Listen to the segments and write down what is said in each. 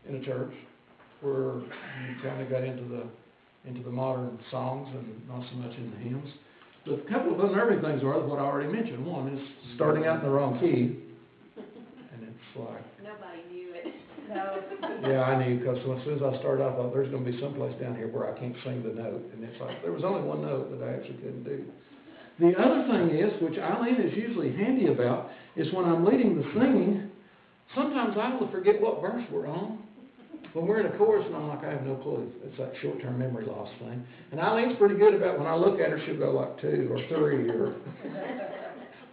in a church where you kind of got into the modern songs and not so much in the hymns. But a couple of unnerving things are what I already mentioned. One is starting out in the wrong key, and it's like... Nobody knew it. No. Yeah, I knew, because as soon as I started, I thought there's going to be someplace down here where I can't sing the note, and it's like, there was only one note that I actually couldn't do. The other thing is, which Eileen is usually handy about, is when I'm leading the singing, sometimes I will forget what verse we're on. When we're in a chorus, and I'm like, I have no clue. It's that short-term memory loss thing. And Eileen's pretty good about, when I look at her, she'll go like 2 or 3 or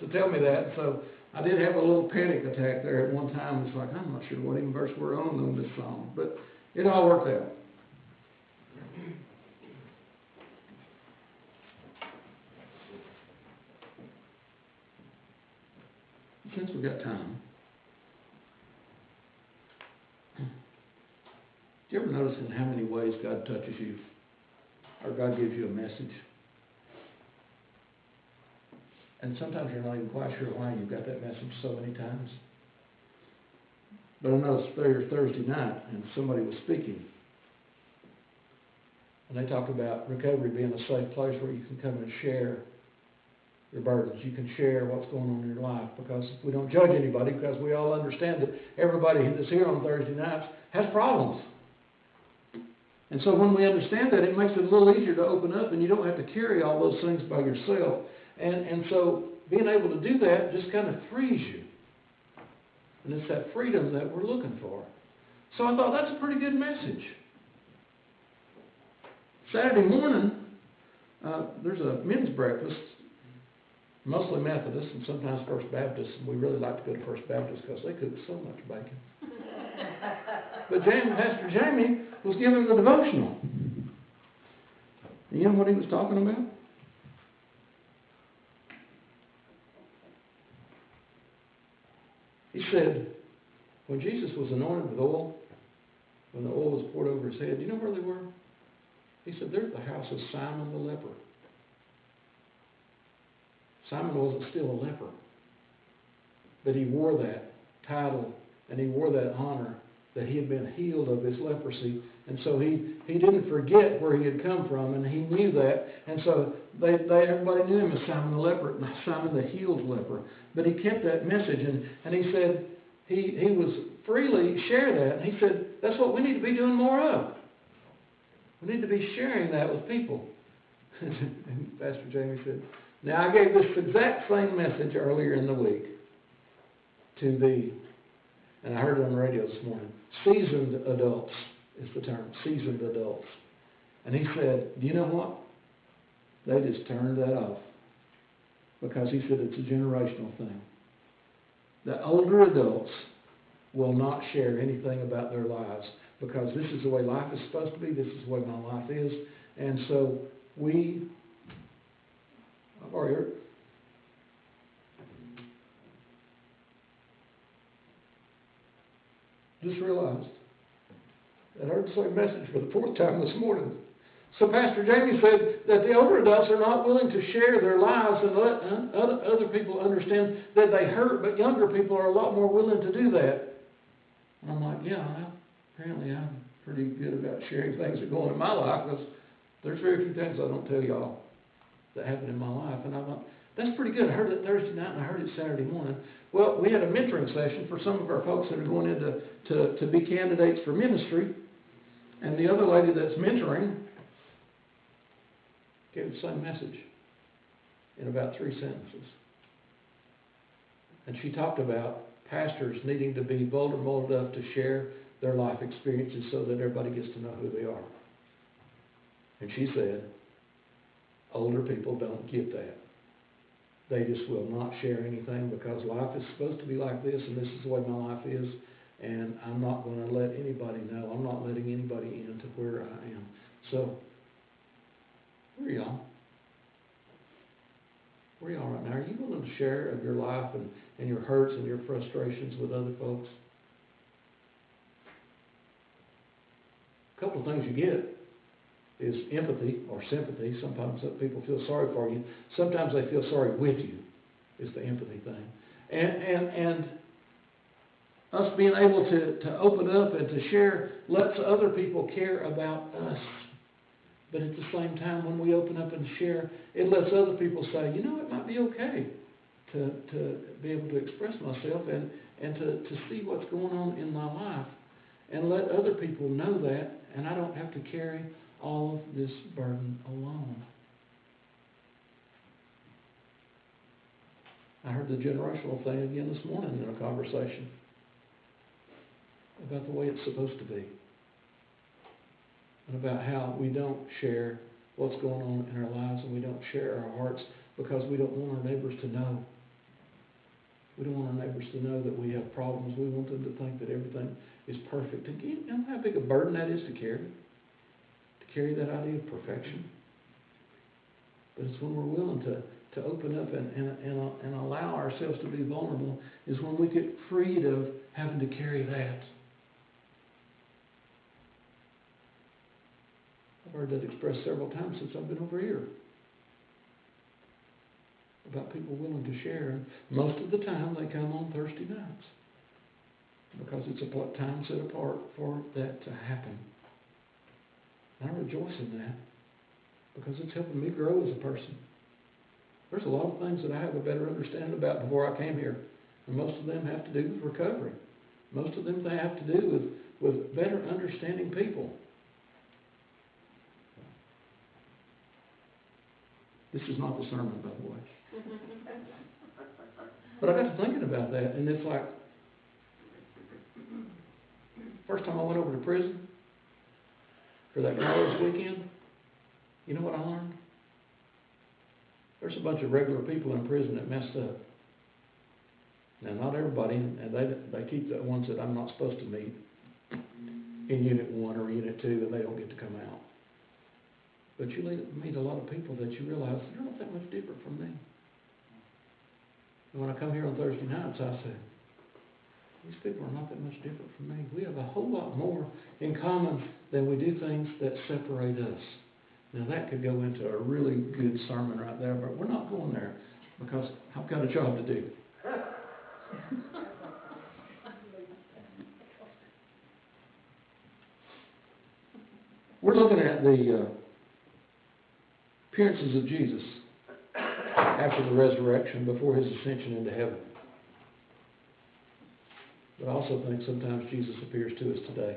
to tell me that. So I did have a little panic attack there at one time. It's like, I'm not sure what even verse we're on this song. But it all worked out. Since we got time, do you ever notice in how many ways God touches you, or God gives you a message? And sometimes you're not even quite sure why you've got that message so many times. But I noticed there Thursday night, and somebody was speaking, and they talked about recovery being a safe place where you can come and share your burdens. You can share what's going on in your life, because we don't judge anybody, because we all understand that everybody that's here on Thursday nights has problems. And so when we understand that, it makes it a little easier to open up, and you don't have to carry all those things by yourself. And so being able to do that just kind of frees you. And it's that freedom that we're looking for. So I thought that's a pretty good message. Saturday morning, there's a men's breakfast, mostly Methodist and sometimes First Baptist. And we really like to go to First Baptist because they cook so much bacon. But Pastor Jamie was giving the devotional. You know what he was talking about? He said, when Jesus was anointed with oil, when the oil was poured over his head, do you know where they were? He said, they're at the house of Simon the leper. Simon wasn't still a leper, but he wore that title and he wore that honor that he had been healed of his leprosy. And so he didn't forget where he had come from, and he knew that. And so everybody knew him as Simon the leper, Simon the healed leper. But he kept that message, and he said he was freely share that. And he said, that's what we need to be doing more of. We need to be sharing that with people. And Pastor Jamie said, now I gave this exact same message earlier in the week to the, and I heard it on the radio this morning, seasoned adults is the term, seasoned adults. And he said, do you know what? They just turned that off. Because he said it's a generational thing. The older adults will not share anything about their lives because this is the way life is supposed to be, this is the way my life is. And so I've already heard. Just realized that I heard the same message for the 4th time this morning. So Pastor Jamie said that the older adults are not willing to share their lives and let other people understand that they hurt, but younger people are a lot more willing to do that. And I'm like, yeah, well, apparently I'm pretty good about sharing things that go on in my life, because there's very few things I don't tell y'all that happen in my life. And I thought, that's pretty good. I heard it Thursday night and I heard it Saturday morning. Well, we had a mentoring session for some of our folks that are going in to be candidates for ministry. And the other lady that's mentoring gave the same message in about 3 sentences. And she talked about pastors needing to be vulnerable enough to share their life experiences so that everybody gets to know who they are. And she said, older people don't get that. They just will not share anything because life is supposed to be like this, and this is the way my life is, and I'm not going to let anybody know. I'm not letting anybody into where I am. So, where are y'all? Where are y'all right now? Are you willing to share of your life and your hurts and your frustrations with other folks? A couple of things you get is empathy or sympathy. Sometimes people feel sorry for you. Sometimes they feel sorry with you, is the empathy thing. And us being able to open up and to share lets other people care about us. But at the same time, when we open up and share, it lets other people say, you know, it might be okay to be able to express myself and to see what's going on in my life and let other people know that, and I don't have to carry all of this burden alone. I heard the generational thing again this morning in a conversation about the way it's supposed to be and about how we don't share what's going on in our lives and we don't share our hearts because we don't want our neighbors to know. We don't want our neighbors to know that we have problems. We want them to think that everything is perfect. And you know how big a burden that is to carry that idea of perfection? But it's when we're willing to open up and allow ourselves to be vulnerable is when we get freed of having to carry that. I've heard that expressed several times since I've been over here. About people willing to share. And most of the time they come on Thursday nights because it's a time set apart for that to happen. And I rejoice in that because it's helping me grow as a person. There's a lot of things that I have a better understanding about before I came here. And most of them have to do with recovery. Most of them they have to do with better understanding people. This is not the sermon, by the way. But I got to thinking about that, and it's like, first time I went over to prison for that college weekend, you know what I learned? There's a bunch of regular people in prison that messed up. Now, not everybody, and they keep the ones that I'm not supposed to meet in Unit 1 or Unit 2, and they don't get to come out. But you meet a lot of people that you realize they're not that much different from me. And when I come here on Thursday nights, I say, these people are not that much different from me. We have a whole lot more in common than we do things that separate us. Now that could go into a really good sermon right there, but we're not going there because I've got a job to do. We're looking at the appearances of Jesus after the resurrection, before his ascension into heaven. But I also think sometimes Jesus appears to us today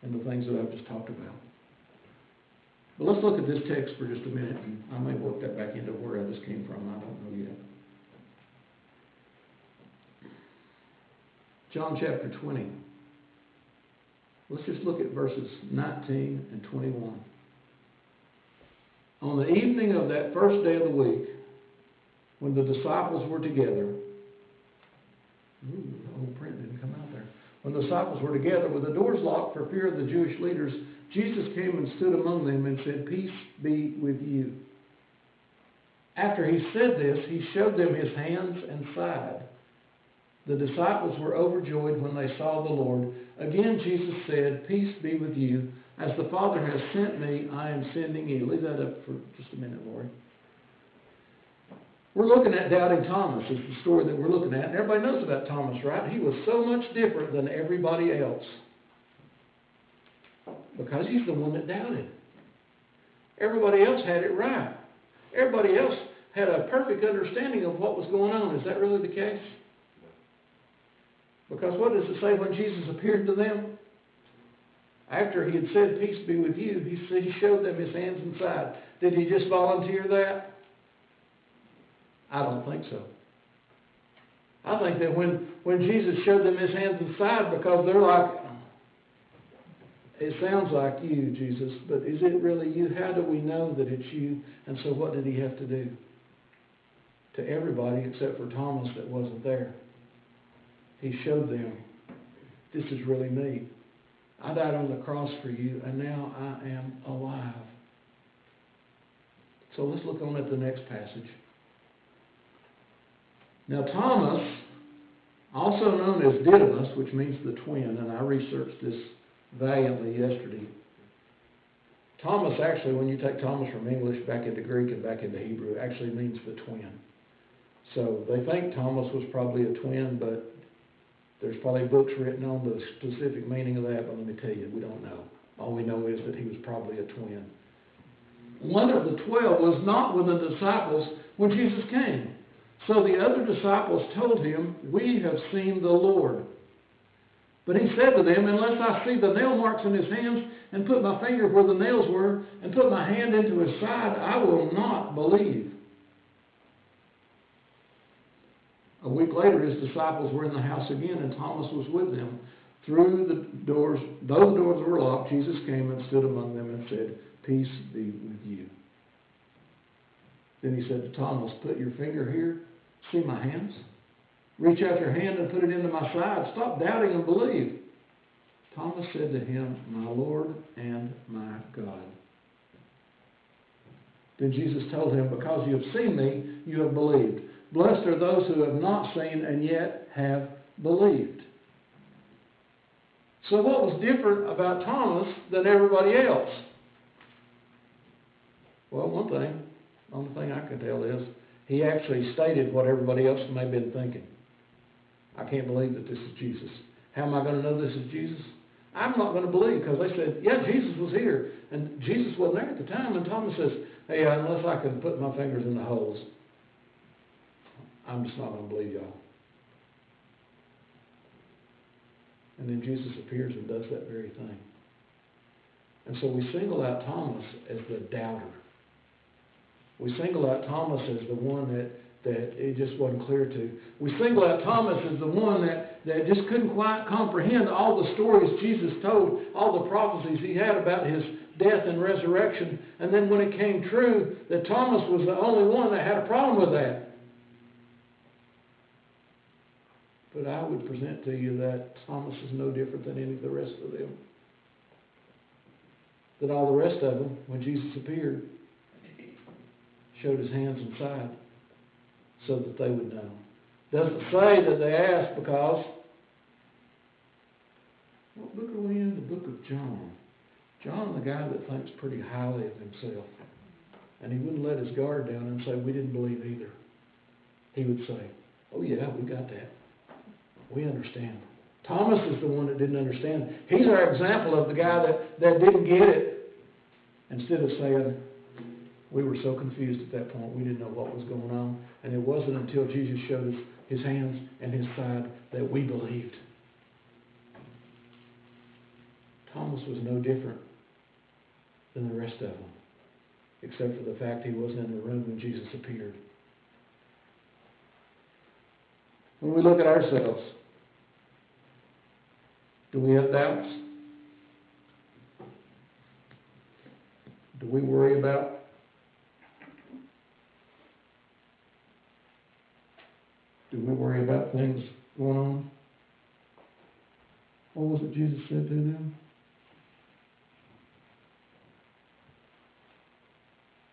in the things that I've just talked about. But let's look at this text for just a minute, and I may work that back into where this came from. I don't know yet. John chapter 20. Let's just look at verses 19 and 21. On the evening of that first day of the week, when the disciples were together, the old print didn't come out there. When the disciples were together with the doors locked for fear of the Jewish leaders, Jesus came and stood among them and said, "Peace be with you." After he said this, he showed them his hands and side. The disciples were overjoyed when they saw the Lord. Again, Jesus said, "Peace be with you. As the Father has sent me, I am sending you." Leave that up for just a minute, Lori. We're looking at Doubting Thomas is the story that we're looking at. And everybody knows about Thomas, right? He was so much different than everybody else because he's the one that doubted. Everybody else had it right. Everybody else had a perfect understanding of what was going on. Is that really the case? Because what does it say when Jesus appeared to them? After he had said, "Peace be with you," he showed them his hands and side. Did he just volunteer that? I don't think so. I think that when Jesus showed them his hands and side, because they're like, "It sounds like you, Jesus, but is it really you? How do we know that it's you?" And so what did he have to do? To everybody except for Thomas that wasn't there, he showed them, this is really me. I died on the cross for you, and now I am alive. So let's look on at the next passage. Now Thomas, also known as Didymus, which means the twin, and I researched this valiantly yesterday. Thomas actually, when you take Thomas from English back into Greek and back into Hebrew, actually means the twin. So they think Thomas was probably a twin, but There's probably books written on the specific meaning of that, but let me tell you, we don't know. All we know is that he was probably a twin. One of the 12 was not with the disciples when Jesus came. So the other disciples told him, "We have seen the Lord." But he said to them, "Unless I see the nail marks in his hands, and put my finger where the nails were, and put my hand into his side, I will not believe." A week later, his disciples were in the house again, and Thomas was with them. Through the doors, though the doors were locked, Jesus came and stood among them and said, "Peace be with you." Then he said to Thomas, "Put your finger here. See my hands? Reach out your hand and put it into my side. Stop doubting and believe." Thomas said to him, "My Lord and my God." Then Jesus told him, "Because you have seen me, you have believed. Blessed are those who have not seen and yet have believed." So what was different about Thomas than everybody else? Well, one thing, the only thing I can tell is, he actually stated what everybody else may have been thinking. I can't believe that this is Jesus. How am I going to know this is Jesus? I'm not going to believe, because they said, "Yeah, Jesus was here." And Jesus wasn't there at the time. And Thomas says, "Hey, unless I can put my fingers in the holes, I'm just not going to believe y'all." And then Jesus appears and does that very thing. And so we single out Thomas as the doubter. We single out Thomas as the one that it just wasn't clear to. We single out Thomas as the one that just couldn't quite comprehend all the stories Jesus told, all the prophecies he had about his death and resurrection. And then when it came true, that Thomas was the only one that had a problem with that. But I would present to you that Thomas is no different than any of the rest of them. That all the rest of them, when Jesus appeared, showed his hands and side so that they would know. Doesn't say that they asked because, what book are we in? The book of John. John, the guy that thinks pretty highly of himself. And he wouldn't let his guard down and say, "We didn't believe either." He would say, "Oh yeah, we got that. We understand." Thomas is the one that didn't understand. He's our example of the guy that didn't get it. Instead of saying, "We were so confused at that point, we didn't know what was going on." And it wasn't until Jesus showed us his hands and his side that we believed. Thomas was no different than the rest of them, except for the fact he wasn't in the room when Jesus appeared. When we look at ourselves, do we have doubts? Do we worry about things going on? What was it Jesus said to them?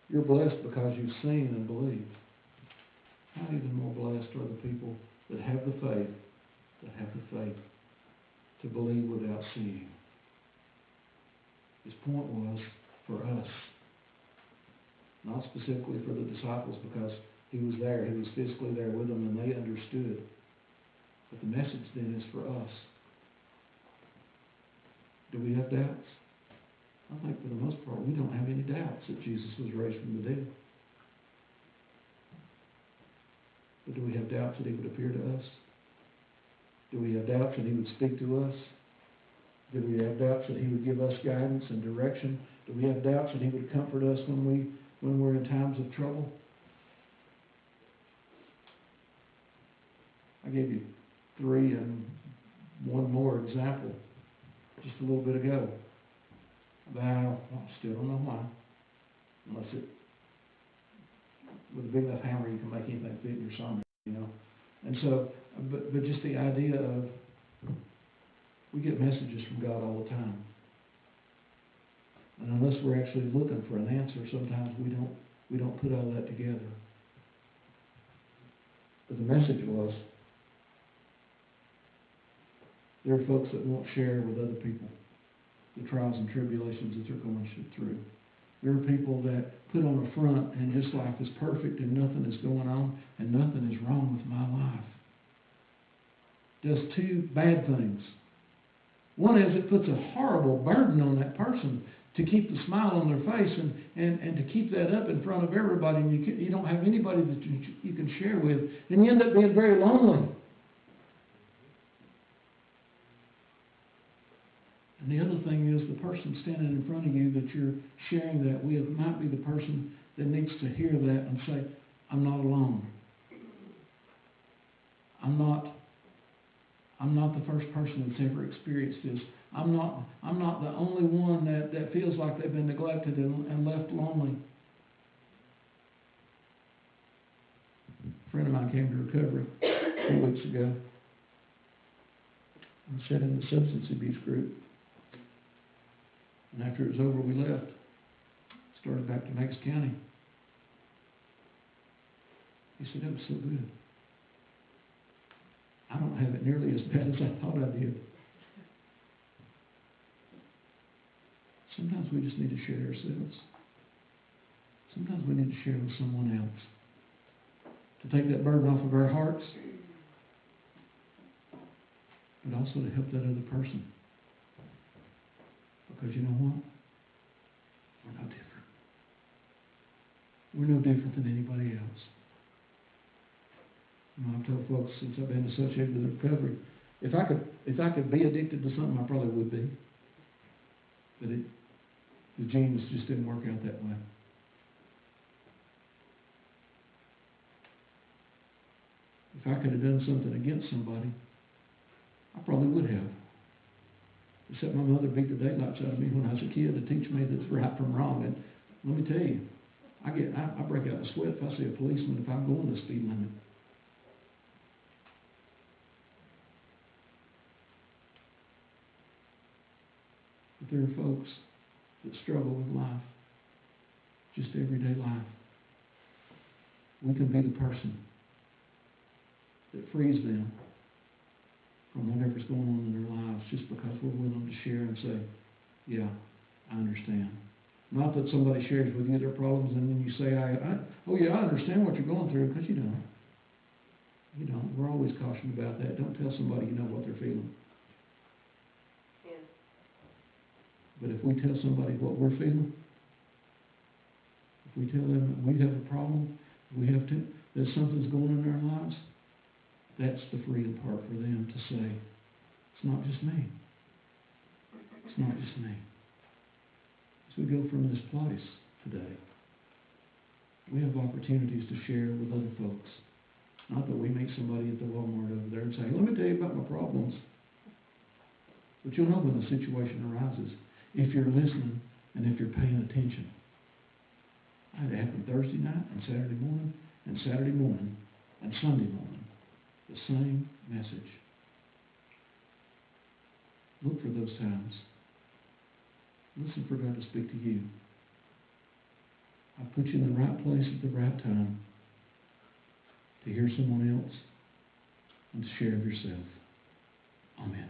You're blessed because you've seen and believed. How even more blessed are the people that have the faith to believe without seeing. His point was for us, not specifically for the disciples, because he was there, he was physically there with them, and they understood. But the message then is for us. Do we have doubts? I think for the most part we don't have any doubts that Jesus was raised from the dead. But do we have doubts that he would appear to us? Do we have doubts that he would speak to us? Do we have doubts that he would give us guidance and direction? Do we have doubts that he would comfort us when we're in times of trouble? I gave you 3 and one more example just a little bit ago about how, I still don't know why, unless it, with a big enough hammer you can make anything fit in your sermon, you know. And so, but just the idea of, we get messages from God all the time. And unless we're actually looking for an answer, sometimes we don't put all that together. But the message was, there are folks that won't share with other people the trials and tribulations that they're going through. There are people that put on a front and just life is perfect and nothing is going on and nothing is wrong with my life. does two bad things. One is it puts a horrible burden on that person to keep the smile on their face and to keep that up in front of everybody, and you don't have anybody that you can share with, and you end up being very lonely. And the other thing is the person standing in front of you that you're sharing that with might be the person that needs to hear that and say, I'm not alone. I'm not the first person that's ever experienced this. I'm not the only one that feels like they've been neglected and left lonely. A friend of mine came to recovery a few weeks ago and sat in the substance abuse group. And after it was over, we left. Started back to Meigs County. He said, it was so good. I don't have it nearly as bad as I thought I did. Sometimes we just need to share ourselves. Sometimes we need to share with someone else. To take that burden off of our hearts, but also to help that other person. Because you know what? We're no different. We're no different than anybody else. You know, I've told folks since I've been associated with recovery, if I could be addicted to something, I probably would be. But the genes just didn't work out that way. If I could have done something against somebody, I probably would have. Except my mother beat the daylights out of me when I was a kid to teach me that's right from wrong. And let me tell you, I break out in a sweat if I see a policeman if I'm going the speed limit. But there are folks that struggle with life, just everyday life. We can be the person that frees them from whatever's going on in their lives just because we're willing to share and say, yeah, I understand. Not that somebody shares with you their problems and then you say, oh yeah, I understand what you're going through, because you don't. You don't. We're always cautioned about that. Don't tell somebody you know what they're feeling. Yeah. But if we tell somebody what we're feeling, if we tell them that we have a problem, that something's going on in our lives, that's the freedom part for them to say, it's not just me. It's not just me. As we go from this place today, we have opportunities to share with other folks. Not that we meet somebody at the Walmart over there and say, let me tell you about my problems. But you'll know when the situation arises if you're listening and if you're paying attention. I had it happen Thursday night and Saturday morning and Saturday morning and Sunday morning. The same message. Look for those times. Listen for God to speak to you. I'll put you in the right place at the right time to hear someone else and to share of yourself. Amen.